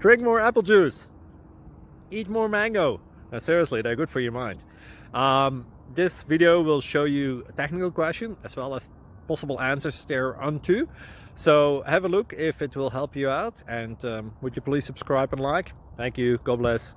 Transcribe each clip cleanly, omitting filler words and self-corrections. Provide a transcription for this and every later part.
drink more apple juice, eat more mango. No, seriously, they're good for your mind. This video will show you a technical question as well as possible answers thereunto. So have a look if it will help you out, and would you please subscribe and like? Thank you. God bless.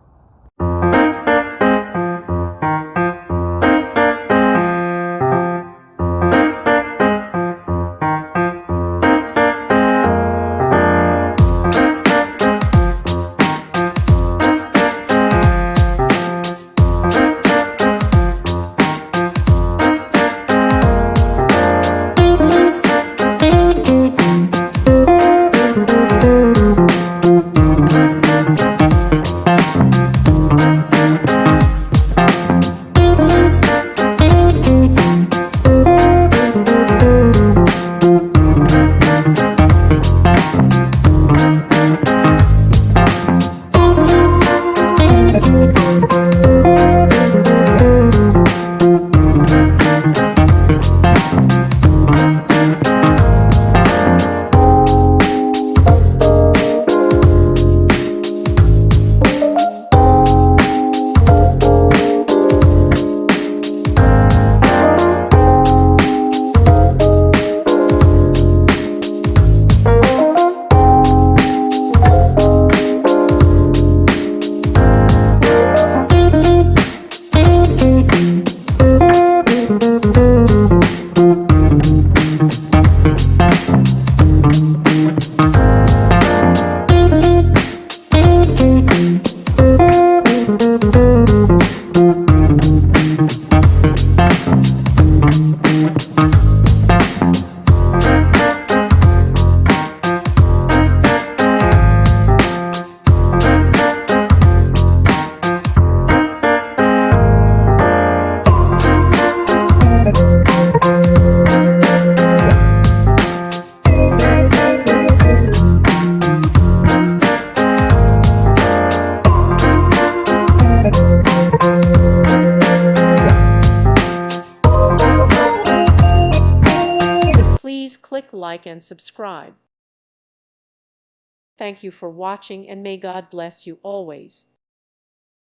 Please click like and subscribe. Thank you for watching, and may God bless you always.